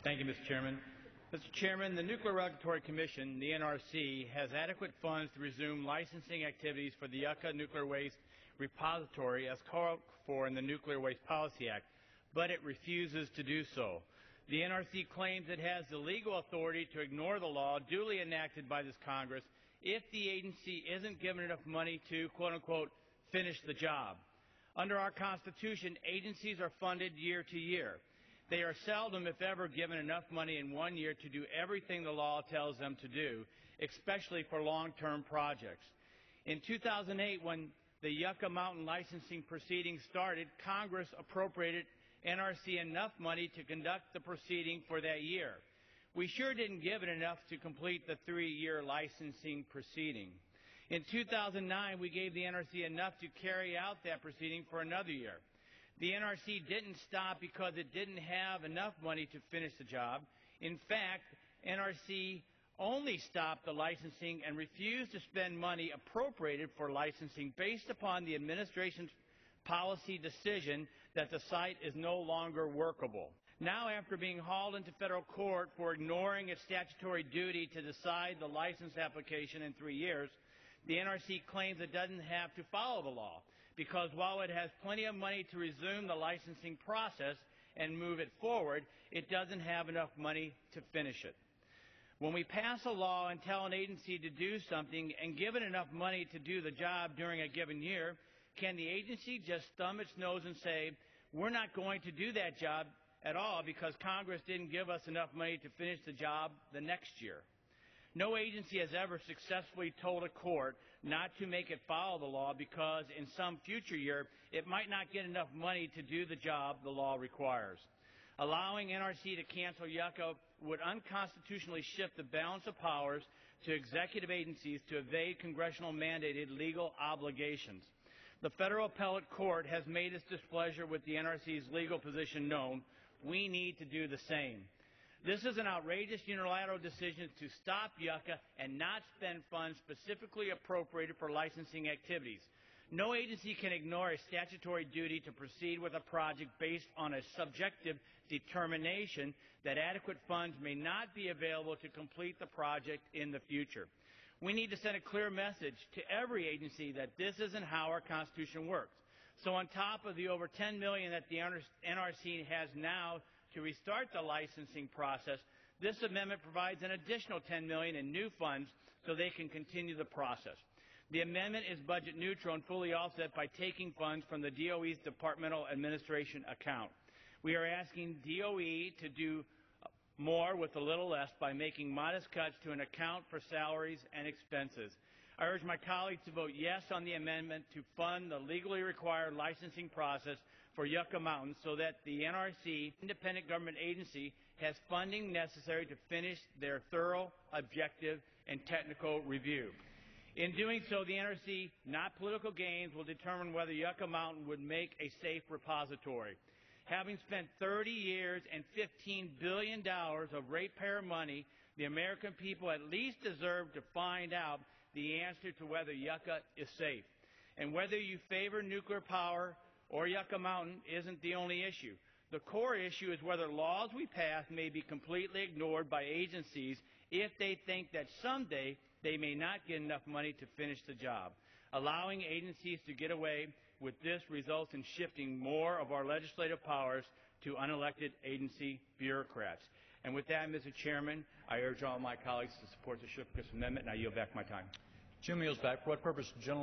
Thank you, Mr. Chairman. Mr. Chairman, the Nuclear Regulatory Commission, the NRC, has adequate funds to resume licensing activities for the Yucca Nuclear Waste Repository as called for in the Nuclear Waste Policy Act, but it refuses to do so. The NRC claims it has the legal authority to ignore the law duly enacted by this Congress if the agency isn't given enough money to, quote-unquote, finish the job. Under our Constitution, agencies are funded year to year. They are seldom, if ever, given enough money in 1 year to do everything the law tells them to do, especially for long-term projects. In 2008, when the Yucca Mountain licensing proceedings started, Congress appropriated NRC enough money to conduct the proceeding for that year. We sure didn't give it enough to complete the 3-year licensing proceeding. In 2009, we gave the NRC enough to carry out that proceeding for another year. The NRC didn't stop because it didn't have enough money to finish the job. In fact, NRC only stopped the licensing and refused to spend money appropriated for licensing based upon the administration's policy decision that the site is no longer workable. Now, after being hauled into federal court for ignoring its statutory duty to decide the license application in 3 years, the NRC claims it doesn't have to follow the law because while it has plenty of money to resume the licensing process and move it forward, it doesn't have enough money to finish it. When we pass a law and tell an agency to do something and give it enough money to do the job during a given year, can the agency just thumb its nose and say, we're not going to do that job at all because Congress didn't give us enough money to finish the job the next year? No agency has ever successfully told a court not to make it follow the law because in some future year it might not get enough money to do the job the law requires. Allowing NRC to cancel Yucca would unconstitutionally shift the balance of powers to executive agencies to evade congressional mandated legal obligations. The Federal Appellate Court has made its displeasure with the NRC's legal position known. We need to do the same. This is an outrageous unilateral decision to stop Yucca and not spend funds specifically appropriated for licensing activities. No agency can ignore a statutory duty to proceed with a project based on a subjective determination that adequate funds may not be available to complete the project in the future. We need to send a clear message to every agency that this isn't how our Constitution works. So on top of the over $10 million that the NRC has now to restart the licensing process, this amendment provides an additional $10 million in new funds so they can continue the process. The amendment is budget neutral and fully offset by taking funds from the DOE's Departmental Administration account. We are asking DOE to do more with a little less by making modest cuts to an account for salaries and expenses. I urge my colleagues to vote yes on the amendment to fund the legally required licensing process for Yucca Mountain so that the NRC, independent government agency, has funding necessary to finish their thorough, objective, and technical review. In doing so, the NRC, not political gains, will determine whether Yucca Mountain would make a safe repository. Having spent 30 years and $15 billion of ratepayer money, the American people at least deserve to find out the answer to whether Yucca is safe. And whether you favor nuclear power or Yucca Mountain isn't the only issue. The core issue is whether laws we pass may be completely ignored by agencies if they think that someday they may not get enough money to finish the job. Allowing agencies to get away with this results in shifting more of our legislative powers to unelected agency bureaucrats. And with that, Mr. Chairman, I urge all my colleagues to support the Shimkus Amendment, and I yield back my time. Jim yields back. For what purpose, gentleman?